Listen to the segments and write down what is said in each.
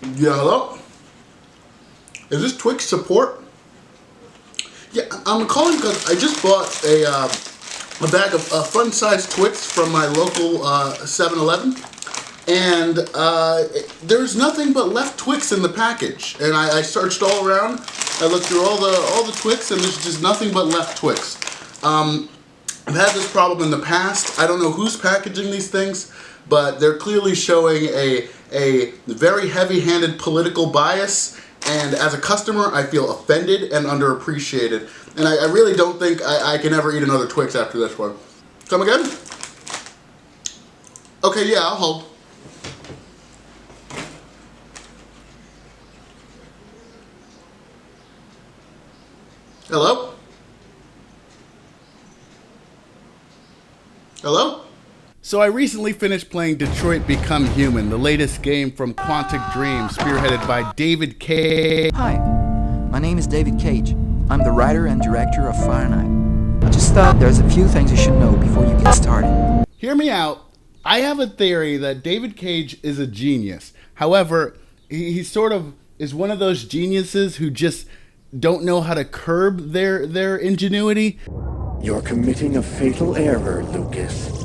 Yeah, hello? Is this Twix support? Yeah, I'm calling because I just bought a bag of fun-sized Twix from my local 7-Eleven, and there's nothing but left Twix in the package. And I searched all around. I looked through all the Twix, and there's just nothing but left Twix. I've had this problem in the past. I don't know who's packaging these things, but they're clearly showing a very heavy-handed political bias, and as a customer, I feel offended and underappreciated. And I really don't think I can ever eat another Twix after this one. Come again? Okay, yeah, I'll hold. Hello? Hello? So I recently finished playing Detroit Become Human, the latest game from Quantic Dream, spearheaded by David Cage. Hi, my name is David Cage. I'm the writer and director of Fahrenheit. I just thought there's a few things you should know before you get started. Hear me out. I have a theory that David Cage is a genius. However, he sort of is one of those geniuses who just don't know how to curb their ingenuity. You're committing a fatal error, Lucas.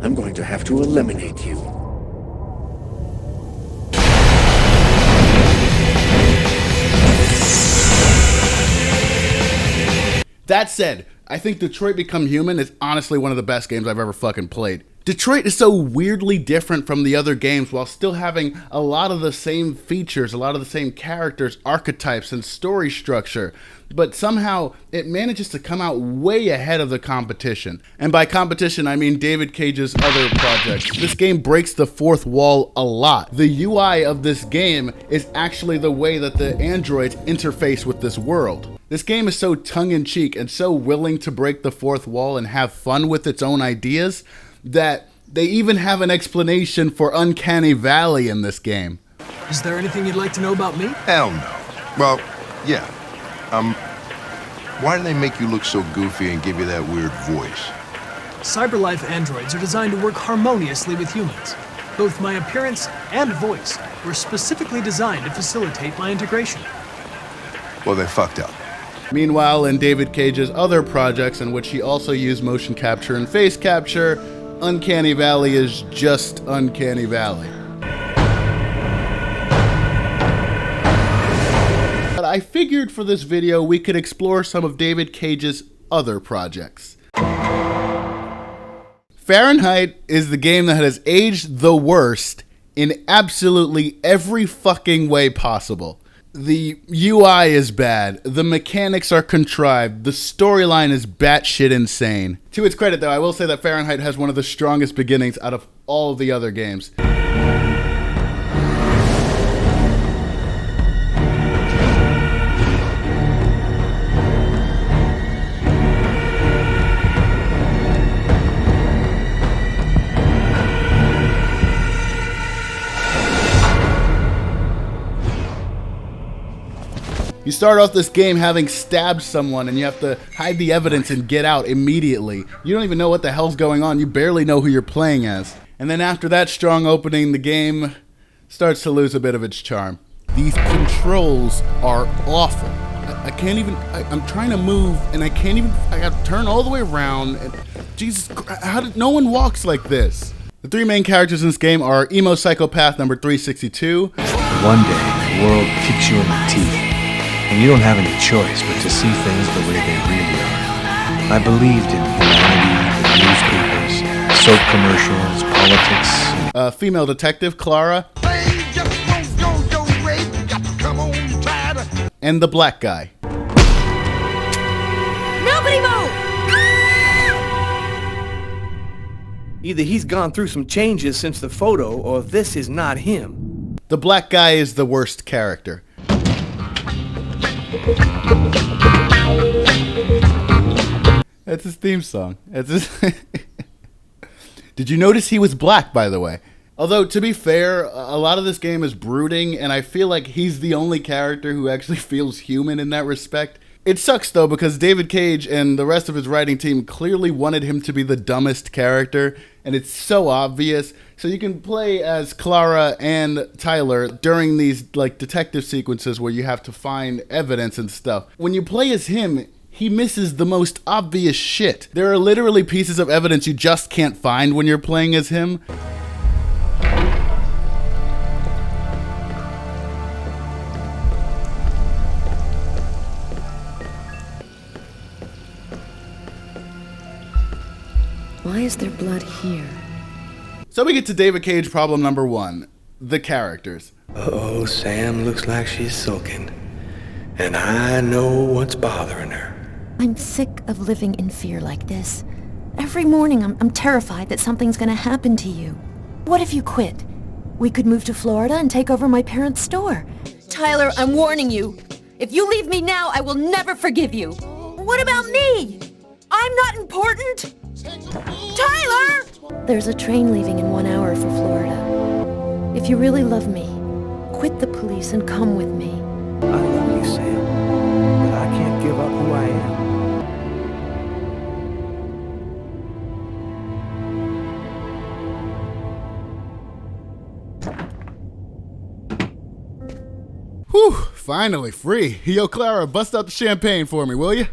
I'm going to have to eliminate you. That said, I think Detroit Become Human is honestly one of the best games I've ever fucking played. Detroit is so weirdly different from the other games while still having a lot of the same features, a lot of the same characters, archetypes, and story structure. But somehow it manages to come out way ahead of the competition. And by competition, I mean David Cage's other projects. This game breaks the fourth wall a lot. The UI of this game is actually the way that the androids interface with this world. This game is so tongue-in-cheek and so willing to break the fourth wall and have fun with its own ideas that they even have an explanation for Uncanny Valley in this game. Is there anything you'd like to know about me? Hell no. Well, yeah. Why do they make you look so goofy and give you that weird voice? CyberLife androids are designed to work harmoniously with humans. Both my appearance and voice were specifically designed to facilitate my integration. Well, they fucked up. Meanwhile, in David Cage's other projects in which he also used motion capture and face capture, Uncanny Valley is just Uncanny Valley. But I figured for this video we could explore some of David Cage's other projects. Fahrenheit is the game that has aged the worst in absolutely every fucking way possible. The UI is bad, the mechanics are contrived, the storyline is batshit insane. To its credit though, I will say that Fahrenheit has one of the strongest beginnings out of all of the other games. You start off this game having stabbed someone and you have to hide the evidence and get out immediately. You don't even know what the hell's going on. You barely know who you're playing as. And then after that strong opening, the game starts to lose a bit of its charm. These controls are awful. I can't even, I'm trying to move and I can't even, I got to turn all the way around. And Jesus Christ, how did, no one walks like this. The three main characters in this game are emo psychopath number 362. One day, the world kicks you in the teeth. And you don't have any choice but to see things the way they really are. I believed in humanity, the newspapers, soap commercials, politics. Female detective, Clara. And the black guy. Nobody move! Either he's gone through some changes since the photo, or this is not him. The black guy is the worst character. That's his theme song. That's his Did you notice he was black, by the way? Although, to be fair, a lot of this game is brooding, and I feel like he's the only character who actually feels human in that respect. It sucks, though, because David Cage and the rest of his writing team clearly wanted him to be the dumbest character, and it's so obvious. So you can play as Clara and Tyler during these like detective sequences where you have to find evidence and stuff. When you play as him, he misses the most obvious shit. There are literally pieces of evidence you just can't find when you're playing as him. Why is there blood here? So we get to David Cage problem number 1, the characters. Uh-oh, Sam looks like she's sulking. And I know what's bothering her. I'm sick of living in fear like this. Every morning I'm terrified that something's gonna happen to you. What if you quit? We could move to Florida and take over my parents' store. Tyler, I'm warning you. If you leave me now, I will never forgive you. What about me? I'm not important? Tyler! There's a train leaving in 1 hour for Florida. If you really love me, quit the police and come with me. I love you, Sam, but I can't give up who I am. Whew, finally free. Yo, Clara, bust out the champagne for me, will you?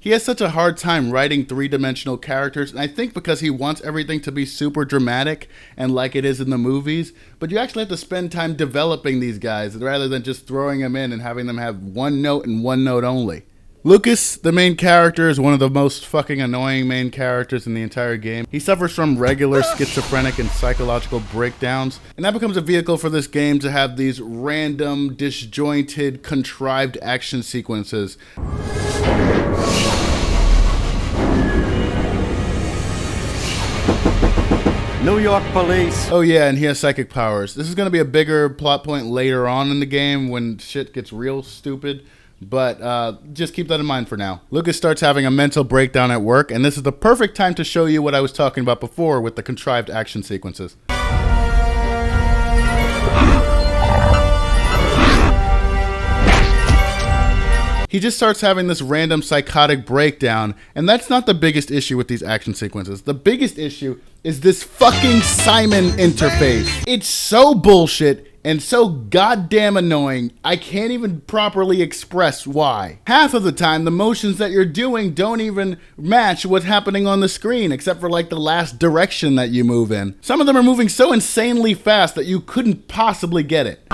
He has such a hard time writing three-dimensional characters, and I think because he wants everything to be super dramatic and like it is in the movies, but you actually have to spend time developing these guys rather than just throwing them in and having them have one note and one note only. Lucas, the main character, is one of the most fucking annoying main characters in the entire game. He suffers from regular schizophrenic and psychological breakdowns, and that becomes a vehicle for this game to have these random, disjointed, contrived action sequences. New York police. Oh yeah, and he has psychic powers. This is going to be a bigger plot point later on in the game when shit gets real stupid. But just keep that in mind for now. Lucas starts having a mental breakdown at work, and this is the perfect time to show you what I was talking about before with the contrived action sequences. He just starts having this random psychotic breakdown, and that's not the biggest issue with these action sequences. The biggest issue is this fucking Simon interface. It's so bullshit and so goddamn annoying, I can't even properly express why. Half of the time, the motions that you're doing don't even match what's happening on the screen, except for like the last direction that you move in. Some of them are moving so insanely fast that you couldn't possibly get it.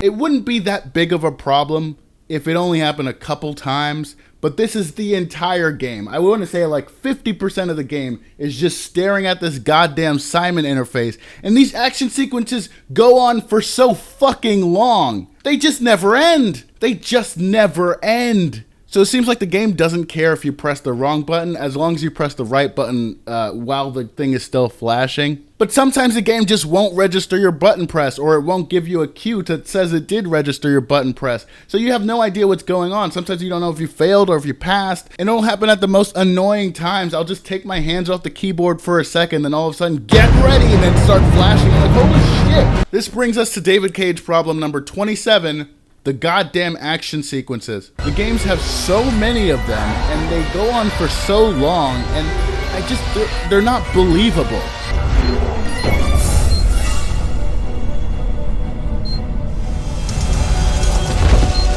It wouldn't be that big of a problem if it only happened a couple times, but this is the entire game. I want to say like 50% of the game is just staring at this goddamn Simon interface, and these action sequences go on for so fucking long. They just never end. They just never end. So it seems like the game doesn't care if you press the wrong button as long as you press the right button while the thing is still flashing. But sometimes the game just won't register your button press, or it won't give you a cue that says it did register your button press. So you have no idea what's going on. Sometimes you don't know if you failed or if you passed. And it'll happen at the most annoying times. I'll just take my hands off the keyboard for a second, then all of a sudden, get ready, and then start flashing. I'm like, holy shit. This brings us to David Cage problem number 27. The goddamn action sequences. The games have so many of them, and they go on for so long, and they're not believable.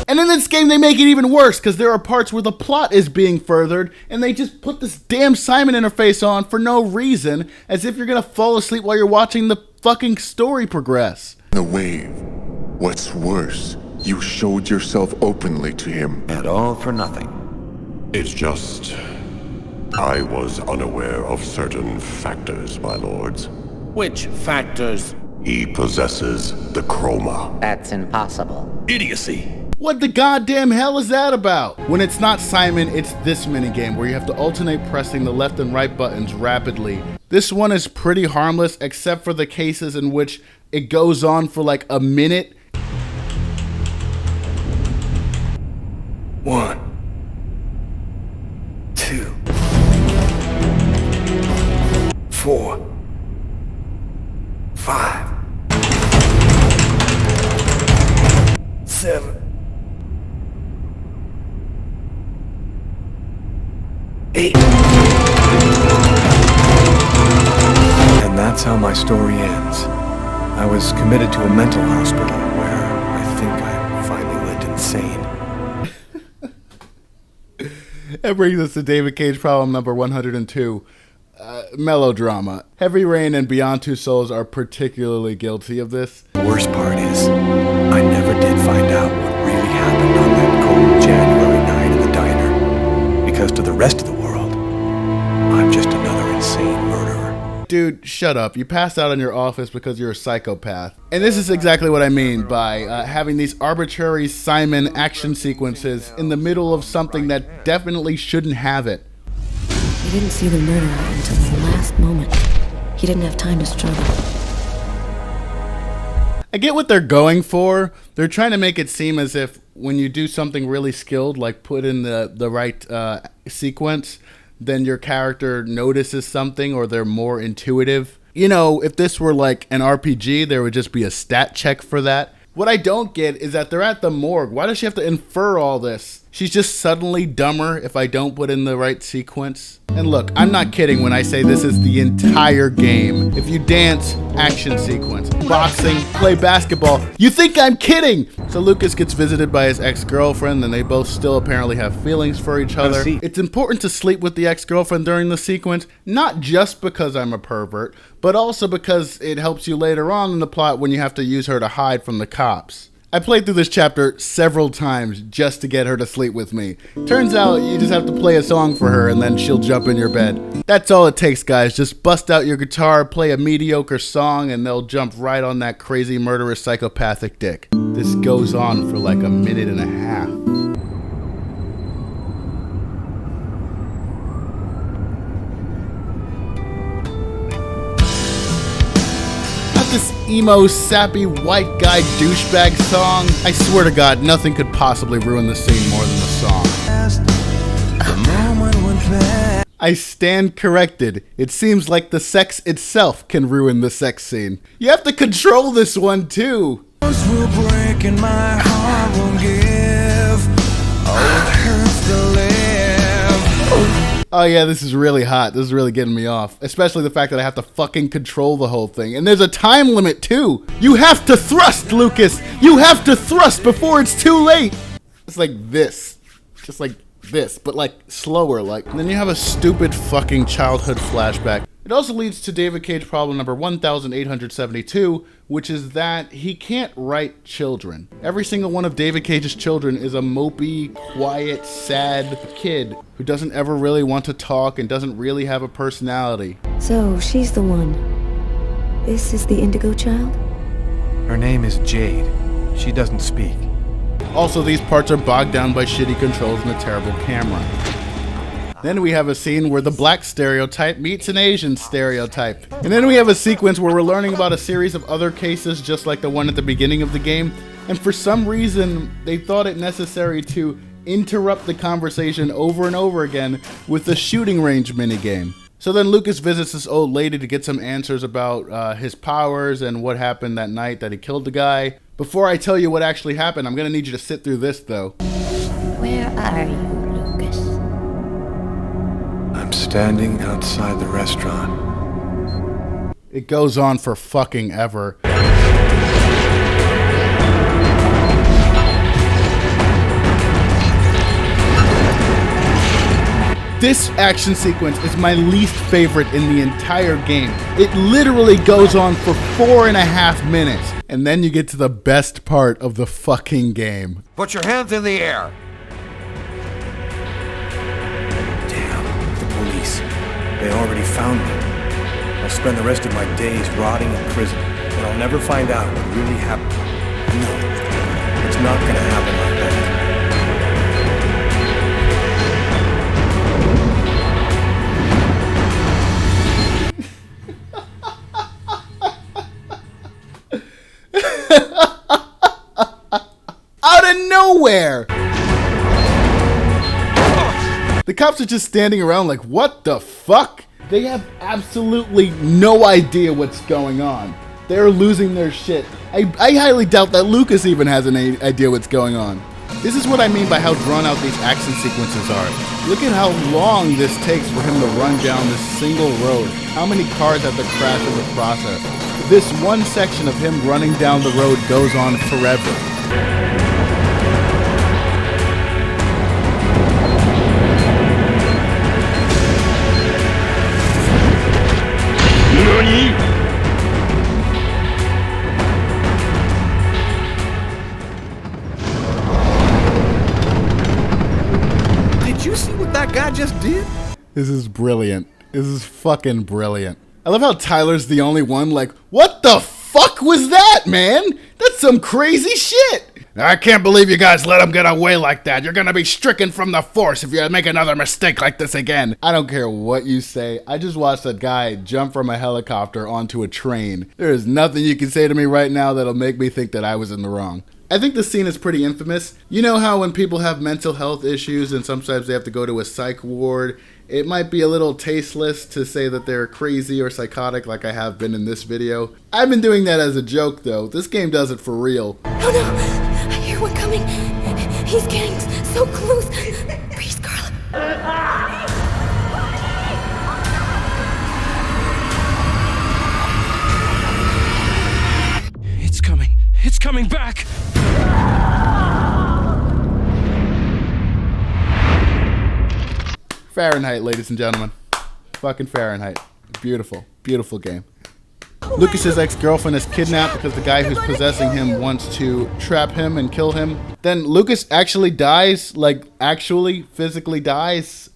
And in this game, they make it even worse, because there are parts where the plot is being furthered, and they just put this damn Simon interface on for no reason, as if you're gonna fall asleep while you're watching the fucking story progress. The wave. What's worse, you showed yourself openly to him. And all for nothing. It's just... I was unaware of certain factors, my lords. Which factors? He possesses the chroma. That's impossible. Idiocy. What the goddamn hell is that about? When it's not Simon, it's this minigame where you have to alternate pressing the left and right buttons rapidly. This one is pretty harmless except for the cases in which it goes on for like a minute. 1, 2, 4, 5, 7, 8. And that's how my story ends. I was committed to a mental hospital where I think I finally went insane. That brings us to David Cage problem number 102. Melodrama. Heavy Rain and Beyond Two Souls are particularly guilty of this. The worst part is, I never did find out what really happened on that cold January night in the diner. Because to the rest of the world, I'm just another insane murderer. Dude, shut up. You passed out in your office because you're a psychopath. And this is exactly what I mean by having these arbitrary Simon action sequences in the middle of something that definitely shouldn't have it. He didn't see the murderer until the last moment. He didn't have time to struggle. I get what they're going for. They're trying to make it seem as if when you do something really skilled, like put in the right sequence, then your character notices something or they're more intuitive. You know, if this were like an RPG, there would just be a stat check for that. What I don't get is that they're at the morgue. Why does she have to infer all this? She's just suddenly dumber if I don't put in the right sequence. And look, I'm not kidding when I say this is the entire game. If you dance, action sequence. Boxing, play basketball. You think I'm kidding? So Lucas gets visited by his ex-girlfriend and they both still apparently have feelings for each other. It's important to sleep with the ex-girlfriend during the sequence, not just because I'm a pervert, but also because it helps you later on in the plot when you have to use her to hide from the cops. I played through this chapter several times just to get her to sleep with me. Turns out you just have to play a song for her and then she'll jump in your bed. That's all it takes, guys. Just bust out your guitar, play a mediocre song, and they'll jump right on that crazy murderous psychopathic dick. This goes on for like a minute and a half. This emo, sappy, white guy douchebag song. I swear to God, nothing could possibly ruin the scene more than the song. I stand corrected. It seems like the sex itself can ruin the sex scene. You have to control this one too. Oh yeah, this is really hot. This is really getting me off. Especially the fact that I have to fucking control the whole thing. And there's a time limit too. You have to thrust, Lucas! You have to thrust before it's too late! It's like this. Just like this, but like slower. Like. And then you have a stupid fucking childhood flashback. It also leads to David Cage problem number 1872, which is that he can't write children. Every single one of David Cage's children is a mopey, quiet, sad kid who doesn't ever really want to talk and doesn't really have a personality. So, she's the one. This is the Indigo Child? Her name is Jade. She doesn't speak. Also, these parts are bogged down by shitty controls and a terrible camera. Then we have a scene where the black stereotype meets an Asian stereotype. And then we have a sequence where we're learning about a series of other cases just like the one at the beginning of the game. And for some reason, they thought it necessary to interrupt the conversation over and over again with the shooting range minigame. So then Lucas visits this old lady to get some answers about his powers and what happened that night that he killed the guy. Before I tell you what actually happened, I'm gonna need you to sit through this though. Where are you, Lucas? I'm standing outside the restaurant. It goes on for fucking ever. This action sequence is my least favorite in the entire game. It literally goes on for 4.5 minutes. And then you get to the best part of the fucking game. Put your hands in the air. They already found me. I'll spend the rest of my days rotting in prison, and I'll never find out what really happened. No, it's not gonna happen like that. Out of nowhere! The cops are just standing around like, what the fuck? They have absolutely no idea what's going on. They're losing their shit. I highly doubt that Lucas even has an idea what's going on. This is what I mean by how drawn out these action sequences are. Look at how long this takes for him to run down this single road. How many cars have to crash in the process? This one section of him running down the road goes on forever. Did you see what that guy just did? This is brilliant. This is fucking brilliant. I love how Tyler's the only one like, what the fuck was that, man? That's some crazy shit. I can't believe you guys let him get away like that. You're gonna be stricken from the force if you make another mistake like this again. I don't care what you say. I just watched a guy jump from a helicopter onto a train. There is nothing you can say to me right now that'll make me think that I was in the wrong. I think the scene is pretty infamous. You know how when people have mental health issues and sometimes they have to go to a psych ward, it might be a little tasteless to say that they're crazy or psychotic like I have been in this video. I've been doing that as a joke though. This game does it for real. Oh no! I hear one coming. He's getting so close. Freeze, Carla. It's coming. It's coming back. Fahrenheit, ladies and gentlemen. Fucking Fahrenheit. Beautiful, beautiful game. Lucas's ex-girlfriend is kidnapped because the guy who's possessing him wants to trap him and kill him. Then Lucas actually dies, like actually physically dies.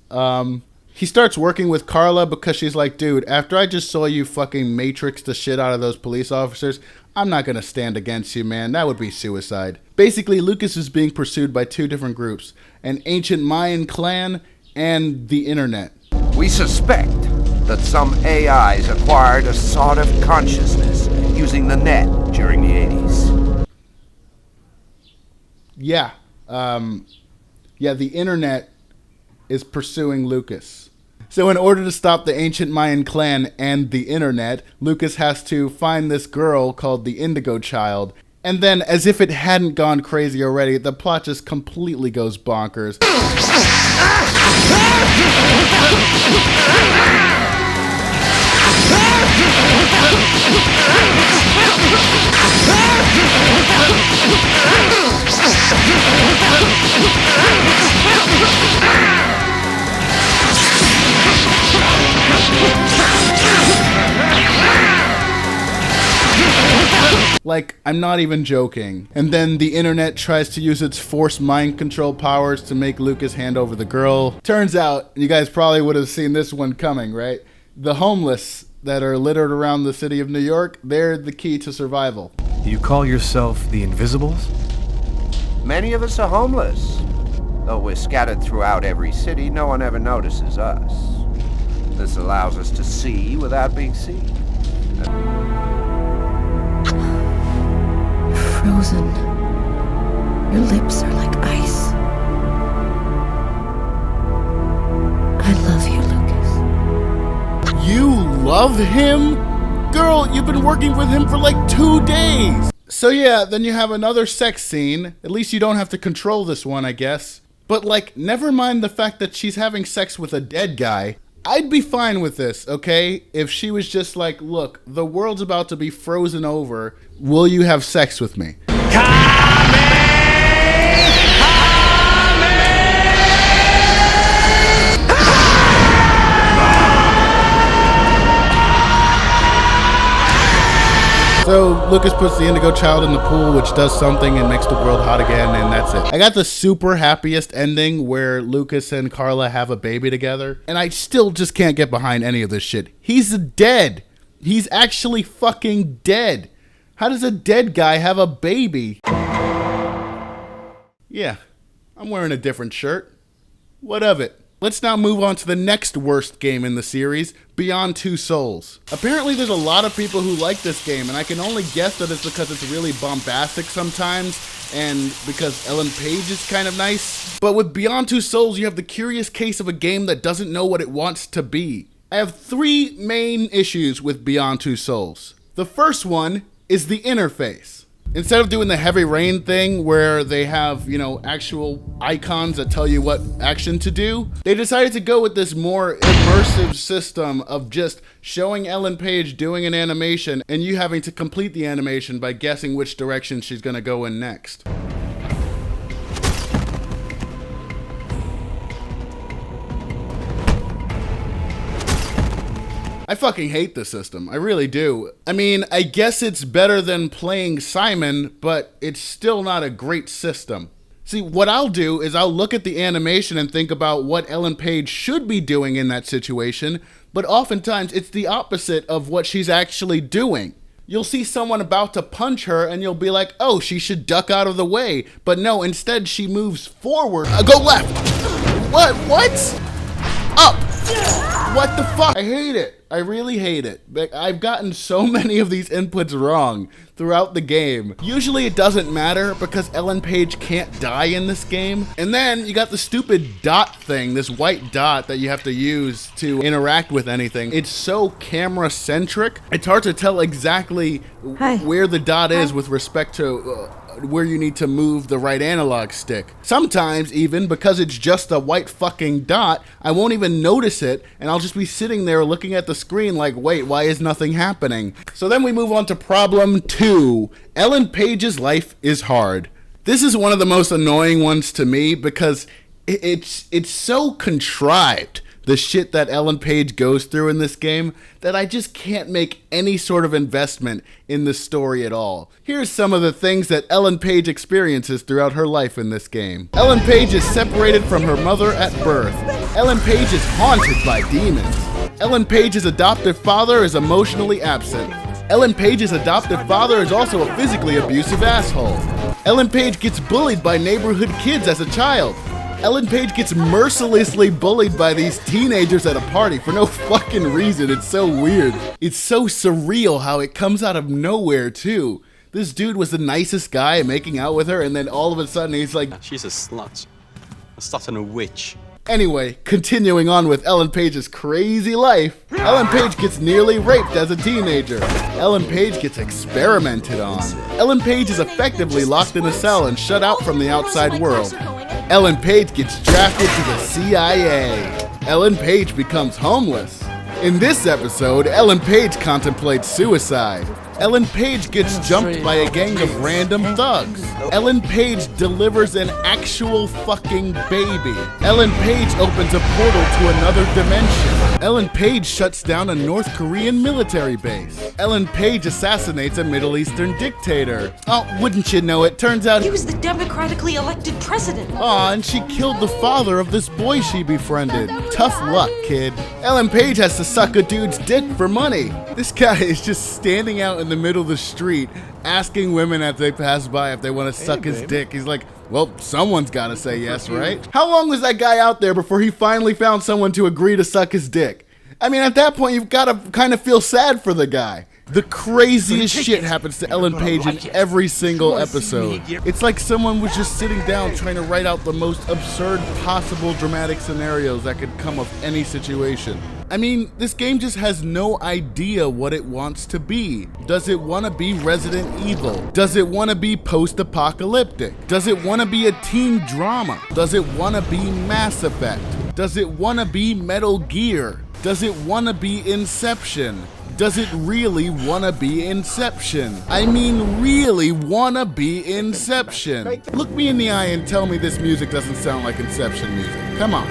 He starts working with Carla because she's like, dude, after I just saw you fucking matrix the shit out of those police officers, I'm not gonna stand against you, man. That would be suicide. Basically, Lucas is being pursued by two different groups, an ancient Mayan clan and the internet. We suspect that some AIs acquired a sort of consciousness using the net during the 80s. Yeah. The internet is pursuing Lucas. So in order to stop the ancient Mayan clan and the internet, Lucas has to find this girl called the Indigo Child. And then, as if it hadn't gone crazy already, the plot just completely goes bonkers. Like, I'm not even joking. And then the internet tries to use its forced mind control powers to make Lucas hand over the girl. Turns out, you guys probably would have seen this one coming, right? The homeless that are littered around the city of New York, they're the key to survival. You call yourself the Invisibles? Many of us are homeless. Though we're scattered throughout every city, no one ever notices us. This allows us to see without being seen. Frozen. Your lips are like ice. I love you, Lucas. You love him? Girl, you've been working with him for like 2 days. So yeah, then you have another sex scene. At least you don't have to control this one, I guess. But like, never mind the fact that she's having sex with a dead guy. I'd be fine with this, okay? If she was just like, look, the world's about to be frozen over. Will you have sex with me? So Lucas puts the Indigo Child in the pool, which does something and makes the world hot again, and that's it. I got the super happiest ending where Lucas and Carla have a baby together, and I still just can't get behind any of this shit. He's dead. He's actually fucking dead. How does a dead guy have a baby? Yeah, I'm wearing a different shirt. What of it? Let's now move on to the next worst game in the series, Beyond Two Souls. Apparently there's a lot of people who like this game, and I can only guess that it's because it's really bombastic sometimes, and because Ellen Page is kind of nice. But with Beyond Two Souls, you have the curious case of a game that doesn't know what it wants to be. I have 3 main issues with Beyond Two Souls. The first one is the interface. Instead of doing the heavy rain thing where they have, you know, actual icons that tell you what action to do, they decided to go with this more immersive system of just showing Ellen Page doing an animation and you having to complete the animation by guessing which direction she's gonna go in next. I fucking hate the system. I really do. I mean, I guess it's better than playing Simon, but it's still not a great system. See, what I'll do is I'll look at the animation and think about what Ellen Page should be doing in that situation, but oftentimes it's the opposite of what she's actually doing. You'll see someone about to punch her and you'll be like, oh, she should duck out of the way. But no, instead she moves forward. Go left. What? Up. What the fuck? I hate it. I really hate it. I've gotten so many of these inputs wrong throughout the game. Usually it doesn't matter because Ellen Page can't die in this game. And then you got the stupid dot thing, this white dot that you have to use to interact with anything. It's so camera centric. It's hard to tell exactly where the dot is with respect to where you need to move the right analog stick. Sometimes even because it's just a white fucking dot, I won't even notice it and I'll just be sitting there looking at the screen like, wait, why is nothing happening? So then we move on to problem 2. Ellen Page's life is hard. This is one of the most annoying ones to me because it's so contrived, the shit that Ellen Page goes through in this game, that I just can't make any sort of investment in the story at all. Here's some of the things that Ellen Page experiences throughout her life in this game. Ellen Page is separated from her mother at birth. Ellen Page is haunted by demons. Ellen Page's adoptive father is emotionally absent. Ellen Page's adoptive father is also a physically abusive asshole. Ellen Page gets bullied by neighborhood kids as a child. Ellen Page gets mercilessly bullied by these teenagers at a party for no fucking reason. It's so weird. It's so surreal how it comes out of nowhere, too. This dude was the nicest guy making out with her, and then all of a sudden he's like, she's a slut. A slut and a witch. Anyway, continuing on with Ellen Page's crazy life, Ellen Page gets nearly raped as a teenager. Ellen Page gets experimented on. Ellen Page is effectively locked in a cell and shut out from the outside world. Ellen Page gets drafted to the CIA. Ellen Page becomes homeless. In this episode, Ellen Page contemplates suicide. Ellen Page gets jumped by a gang of random thugs. Ellen Page delivers an actual fucking baby. Ellen Page opens a portal to another dimension. Ellen Page shuts down a North Korean military base. Ellen Page assassinates a Middle Eastern dictator. Oh, wouldn't you know it, turns out he was the democratically elected president. Aw, and she killed the father of this boy she befriended. Tough luck, kid. Ellen Page has to suck a dude's dick for money. This guy is just standing out in the middle of the street asking women as they pass by if they want to suck his dick. He's like, well, someone's got to say yes, right? How long was that guy out there before he finally found someone to agree to suck his dick? I mean, at that point, you've got to kind of feel sad for the guy. The craziest shit happens to Ellen Page in every single episode. It's like someone was just sitting down trying to write out the most absurd possible dramatic scenarios that could come of any situation. I mean, this game just has no idea what it wants to be. Does it want to be Resident Evil? Does it want to be post-apocalyptic? Does it want to be a teen drama? Does it want to be Mass Effect? Does it want to be Metal Gear? Does it want to be Inception? Does it really wanna be Inception? I mean, really wanna be Inception. Look me in the eye and tell me this music doesn't sound like Inception music. Come on.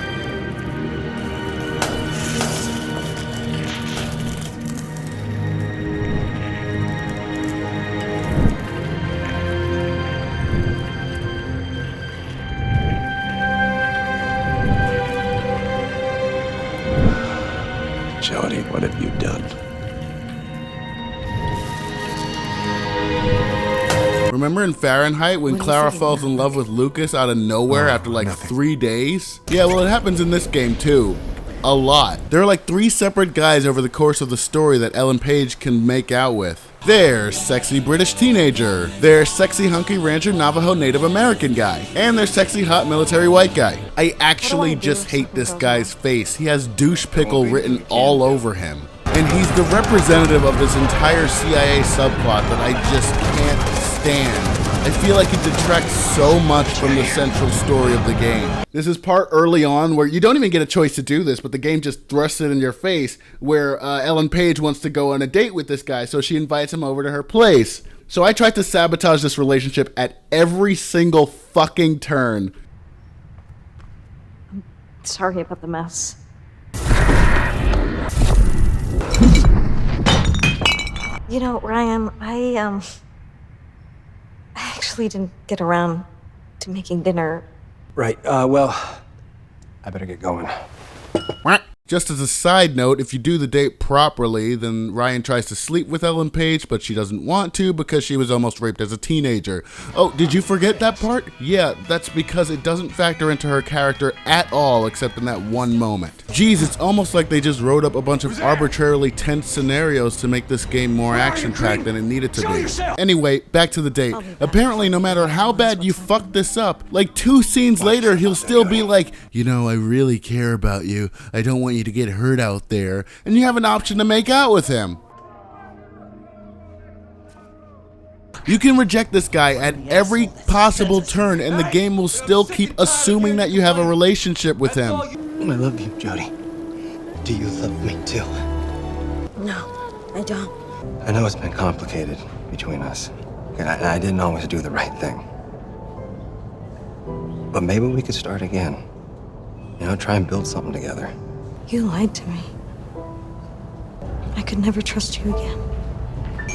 Jody, what have you done? Remember in Fahrenheit when Clara falls in love with Lucas out of nowhere after like 3 days? Yeah, well, it happens in this game too. A lot. There are like 3 separate guys over the course of the story that Ellen Page can make out with. There's sexy British teenager. There's sexy hunky rancher Navajo Native American guy. And there's sexy hot military white guy. I actually just hate this guy's face. He has douche pickle written all over him. And he's the representative of this entire CIA subplot that I just can't stand. I feel like it detracts so much from the central story of the game. This is part early on where you don't even get a choice to do this, but the game just thrusts it in your face, where Ellen Page wants to go on a date with this guy, so she invites him over to her place. So I tried to sabotage this relationship at every single fucking turn. I'm sorry about the mess. You know, Ryan, I actually didn't get around to making dinner. Right, well, I better get going. Just as a side note, if you do the date properly, then Ryan tries to sleep with Ellen Page, but she doesn't want to because she was almost raped as a teenager. Oh, did you forget that part? Yeah, that's because it doesn't factor into her character at all, except in that one moment. Geez, it's almost like they just wrote up a bunch of arbitrarily tense scenarios to make this game more action-packed than it needed to be. Anyway, back to the date. Apparently, no matter how bad you fuck this up, like 2 scenes later, he'll still be like, you know, I really care about you. I don't want you to get hurt out there, and you have an option to make out with him. You can reject this guy at every possible turn, and the game will still keep assuming that you have a relationship with him. I love you, Jody. Do you love me too? No, I don't. I know it's been complicated between us, and I didn't always do the right thing. But maybe we could start again. You know, try and build something together. You lied to me. I could never trust you again.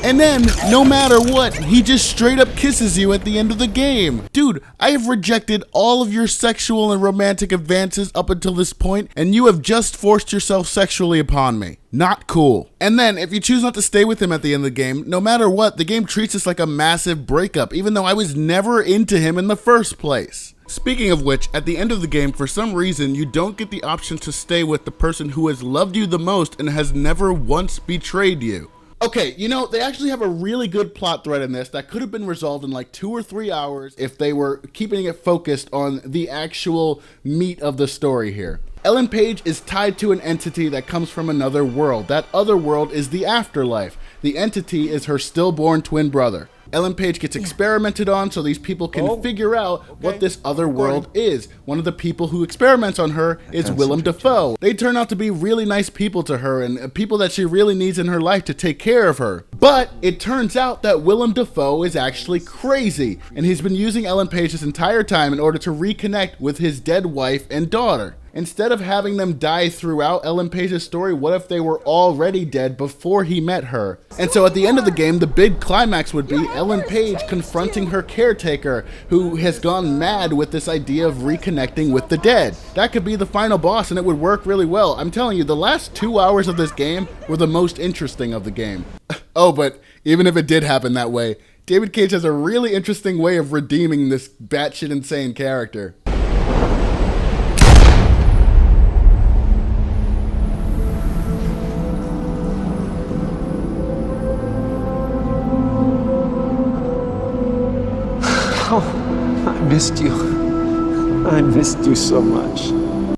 And then, no matter what, he just straight up kisses you at the end of the game. Dude, I have rejected all of your sexual and romantic advances up until this point, and you have just forced yourself sexually upon me. Not cool. And then, if you choose not to stay with him at the end of the game, no matter what, the game treats us like a massive breakup, even though I was never into him in the first place. Speaking of which, at the end of the game, for some reason, you don't get the option to stay with the person who has loved you the most and has never once betrayed you. Okay, you know, they actually have a really good plot thread in this that could have been resolved in like 2 or 3 hours if they were keeping it focused on the actual meat of the story here. Ellen Page is tied to an entity that comes from another world. That other world is the afterlife. The entity is her stillborn twin brother. Ellen Page gets experimented on so these people can figure out what this other world is. One of the people who experiments on her is Willem Dafoe. They turn out to be really nice people to her and people that she really needs in her life to take care of her. But it turns out that Willem Dafoe is actually crazy, and he's been using Ellen Page this entire time in order to reconnect with his dead wife and daughter. Instead of having them die throughout Ellen Page's story, what if they were already dead before he met her? And so at the end of the game, the big climax would be Ellen Page confronting her caretaker, who has gone mad with this idea of reconnecting with the dead. That could be the final boss, and it would work really well. I'm telling you, the last 2 hours of this game were the most interesting of the game. Oh, but even if it did happen that way, David Cage has a really interesting way of redeeming this batshit insane character. I missed you. I missed you so much.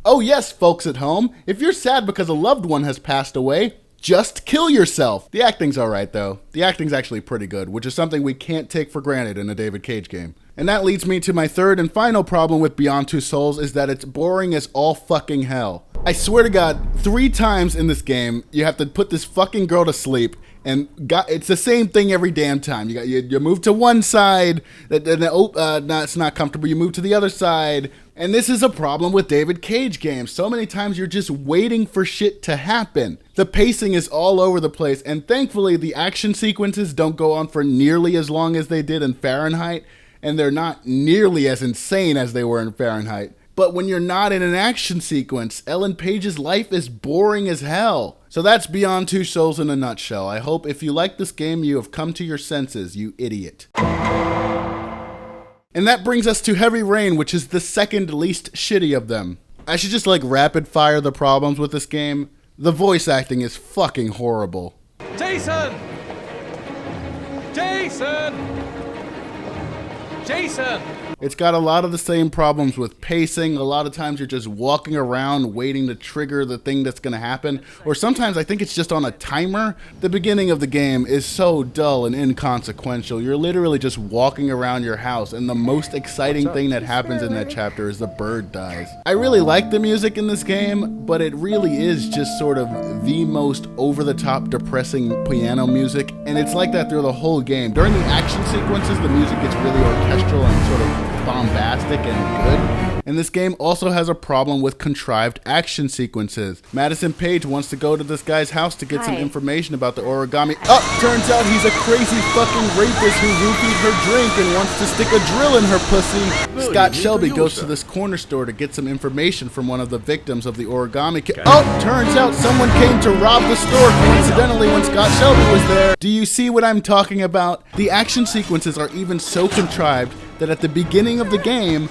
Oh yes, folks at home, if you're sad because a loved one has passed away, just kill yourself. The acting's alright though. The acting's actually pretty good, which is something we can't take for granted in a David Cage game. And that leads me to my third and final problem with Beyond Two Souls, is that it's boring as all fucking hell. I swear to God, 3 times in this game, you have to put this fucking girl to sleep, and it's the same thing every damn time. You move to one side, it's not comfortable, you move to the other side, and this is a problem with David Cage games. So many times you're just waiting for shit to happen. The pacing is all over the place, and thankfully the action sequences don't go on for nearly as long as they did in Fahrenheit, and they're not nearly as insane as they were in Fahrenheit. But when you're not in an action sequence, Ellen Page's life is boring as hell. So that's Beyond Two Souls in a nutshell. I hope if you like this game, you have come to your senses, you idiot. And that brings us to Heavy Rain, which is the second least shitty of them. I should just like rapid fire the problems with this game. The voice acting is fucking horrible. Jason! Jason! Jason! It's got a lot of the same problems with pacing. A lot of times you're just walking around waiting to trigger the thing that's going to happen. Or sometimes I think it's just on a timer. The beginning of the game is so dull and inconsequential. You're literally just walking around your house, and the most exciting thing that happens in that chapter is the bird dies. I really like the music in this game, but it really is just sort of the most over-the-top depressing piano music, and it's like that through the whole game. During the action sequences, the music gets really orchestral and sort of bombastic and good. And this game also has a problem with contrived action sequences. Madison Paige wants to go to this guy's house to get some information about the origami. Oh, turns out he's a crazy fucking rapist who roofied her drink and wants to stick a drill in her pussy. Scott Shelby goes to this corner store to get some information from one of the victims of the origami killer. Oh, turns out someone came to rob the store coincidentally when Scott Shelby was there. Do you see what I'm talking about? The action sequences are even so contrived that at the beginning of the game,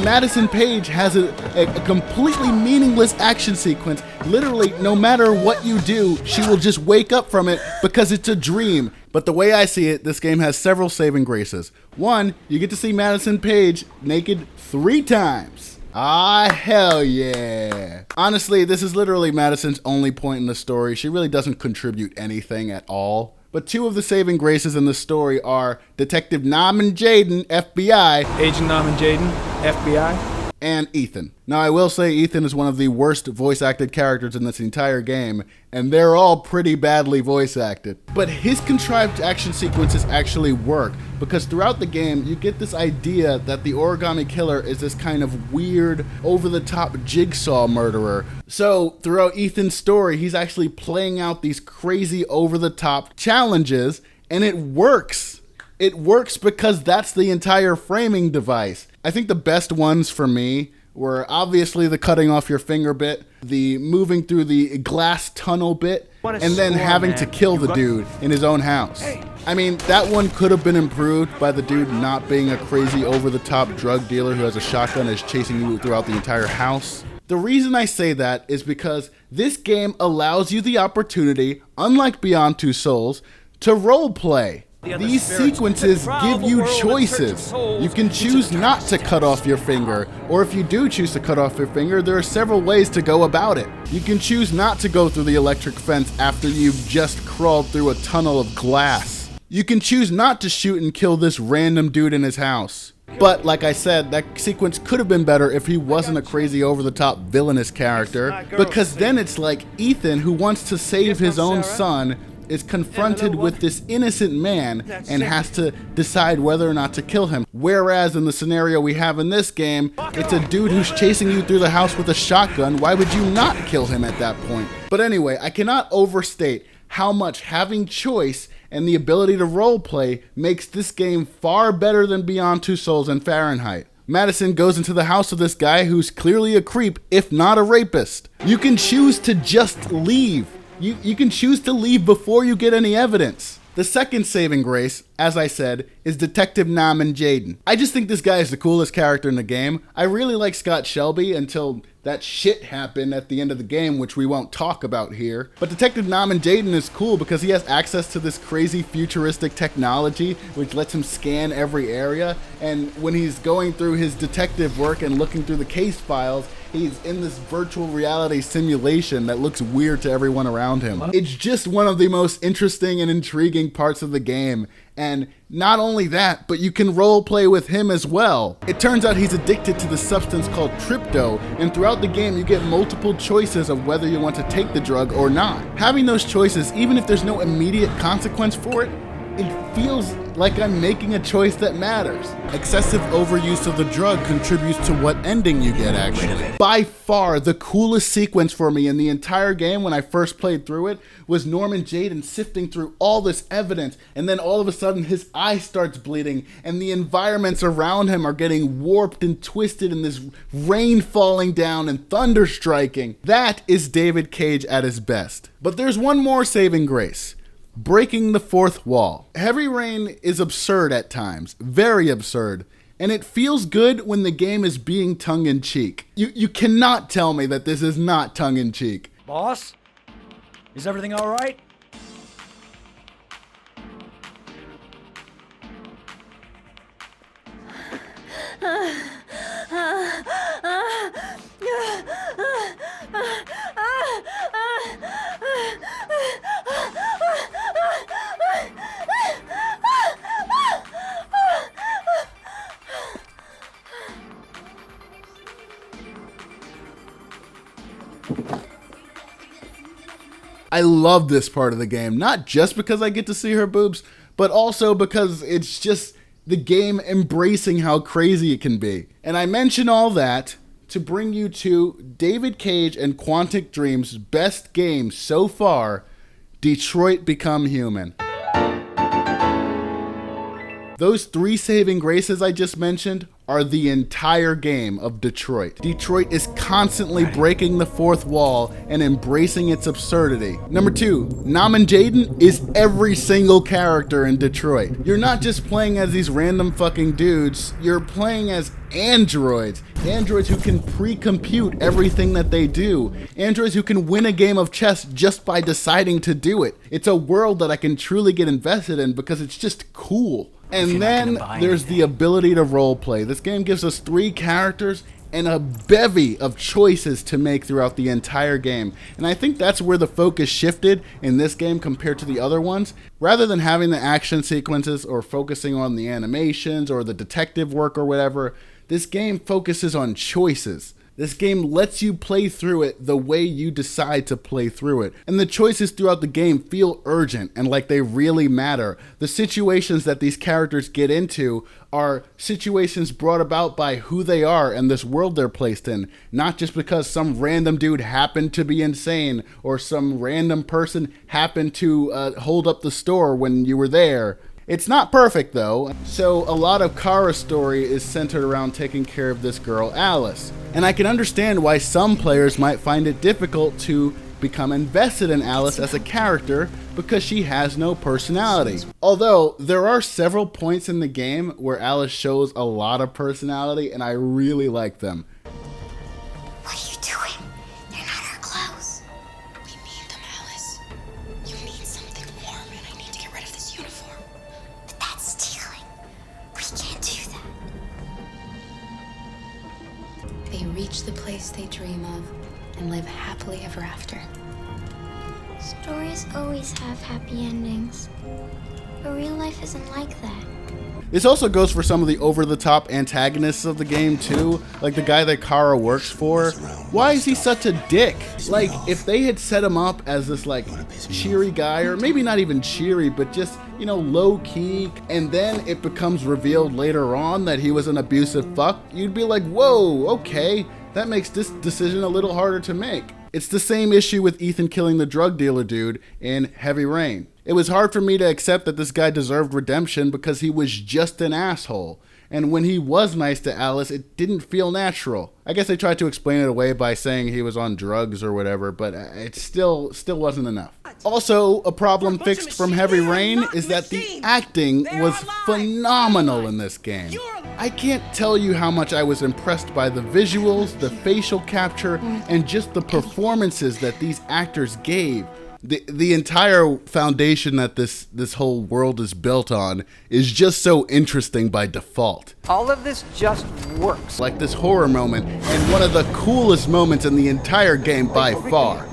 Madison Paige has a completely meaningless action sequence. Literally, no matter what you do, she will just wake up from it because it's a dream. But the way I see it, this game has several saving graces. One, you get to see Madison Paige naked 3 times. Ah, hell yeah. Honestly, this is literally Madison's only point in the story. She really doesn't contribute anything at all. But 2 of the saving graces in the story are Detective Norman Jaden, FBI. Agent Norman Jaden, FBI. And Ethan. Now, I will say Ethan is one of the worst voice acted characters in this entire game, and they're all pretty badly voice acted. But his contrived action sequences actually work, because throughout the game, you get this idea that the origami killer is this kind of weird, over-the-top jigsaw murderer. So, throughout Ethan's story, he's actually playing out these crazy, over-the-top challenges, and it works. It works because that's the entire framing device. I think the best ones for me were obviously the cutting off your finger bit, the moving through the glass tunnel bit, and then having to kill the dude in his own house. I mean, that one could have been improved by the dude not being a crazy over-the-top drug dealer who has a shotgun and is chasing you throughout the entire house. The reason I say that is because this game allows you the opportunity, unlike Beyond Two Souls, to roleplay. These sequences give you choices. You can choose not to cut off your finger, or if you do choose to cut off your finger, there are several ways to go about it. You can choose not to go through the electric fence after you've just crawled through a tunnel of glass. You can choose not to shoot and kill this random dude in his house. But like I said, that sequence could have been better if he wasn't a crazy over-the-top villainous character, because then it's like Ethan, who wants to save his own son, is confronted with this innocent man and has to decide whether or not to kill him. Whereas in the scenario we have in this game, it's a dude who's chasing you through the house with a shotgun. Why would you not kill him at that point? But anyway, I cannot overstate how much having choice and the ability to roleplay makes this game far better than Beyond Two Souls and Fahrenheit. Madison goes into the house of this guy who's clearly a creep, if not a rapist. You can choose to just leave. You can choose to leave before you get any evidence. The second saving grace, as I said, is Detective Norman Jaden. I just think this guy is the coolest character in the game. I really like Scott Shelby until that shit happened at the end of the game, which we won't talk about here. But Detective Norman Jaden is cool because he has access to this crazy futuristic technology which lets him scan every area. And when he's going through his detective work and looking through the case files, he's in this virtual reality simulation that looks weird to everyone around him. It's just one of the most interesting and intriguing parts of the game. And not only that, but you can role play with him as well. It turns out he's addicted to the substance called trypto, and throughout the game you get multiple choices of whether you want to take the drug or not. Having those choices, even if there's no immediate consequence for it, it feels like I'm making a choice that matters. Excessive overuse of the drug contributes to what ending you get, actually. By far, the coolest sequence for me in the entire game when I first played through it was Norman Jaden sifting through all this evidence, and then all of a sudden his eye starts bleeding, and the environments around him are getting warped and twisted, and there's rain falling down and thunder striking. That is David Cage at his best. But there's one more saving grace. Breaking the fourth wall. Heavy Rain is absurd at times, very absurd, and it feels good when the game is being tongue-in-cheek. You cannot tell me that this is not tongue-in-cheek. Boss? Is everything all right? I love this part of the game, not just because I get to see her boobs, but also because it's just the game embracing how crazy it can be. And I mention all that to bring you to David Cage and Quantic Dream's best game so far, Detroit Become Human. Those 3 saving graces I just mentioned are the entire game of Detroit. Detroit is constantly breaking the fourth wall and embracing its absurdity. Number 2, Nam and Jaden is every single character in Detroit. You're not just playing as these random fucking dudes, you're playing as androids. Androids who can pre-compute everything that they do. Androids who can win a game of chess just by deciding to do it. It's a world that I can truly get invested in because it's just cool. And then there's the ability to roleplay. This game gives us 3 characters and a bevy of choices to make throughout the entire game. And I think that's where the focus shifted in this game compared to the other ones. Rather than having the action sequences or focusing on the animations or the detective work or whatever, this game focuses on choices. This game lets you play through it the way you decide to play through it. And the choices throughout the game feel urgent and like they really matter. The situations that these characters get into are situations brought about by who they are and this world they're placed in. Not just because some random dude happened to be insane or some random person happened to hold up the store when you were there. It's not perfect though, so a lot of Kara's story is centered around taking care of this girl, Alice. And I can understand why some players might find it difficult to become invested in Alice as a character because she has no personality. Although, there are several points in the game where Alice shows a lot of personality and I really like them. What are you doing? They're not our clothes. We need them, Alice. You need something warm and I need to get rid of this uniform. But that's stealing. We can't do that. They reach the place they dream of and live happily ever after. Stories always have happy endings. But real life isn't like that. This also goes for some of the over-the-top antagonists of the game too, like the guy that Kara works for. Why is he such a dick? Like, if they had set him up as this like cheery guy, or maybe not even cheery, but just, you know, low-key, and then it becomes revealed later on that he was an abusive fuck, you'd be like, whoa, okay, that makes this decision a little harder to make. It's the same issue with Ethan killing the drug dealer dude in Heavy Rain. It was hard for me to accept that this guy deserved redemption because he was just an asshole. And when he was nice to Alice, it didn't feel natural. I guess they tried to explain it away by saying he was on drugs or whatever, but it still wasn't enough. Also, a problem fixed from Heavy Rain is that the acting was phenomenal in this game. I can't tell you how much I was impressed by the visuals, the facial capture, and just the performances that these actors gave. The entire foundation that this whole world is built on is just so interesting by default. All of this just works. Like this horror moment, and one of the coolest moments in the entire game by far.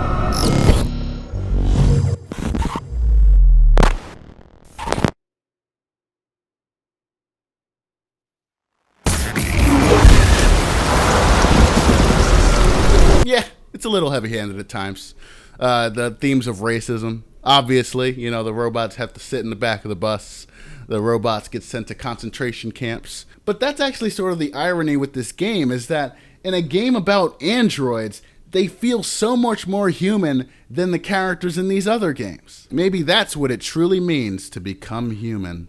Yeah, it's a little heavy-handed at times. The themes of racism, obviously, you know, the robots have to sit in the back of the bus. The robots get sent to concentration camps. But that's actually sort of the irony with this game, is that in a game about androids, they feel so much more human than the characters in these other games. Maybe that's what it truly means to become human.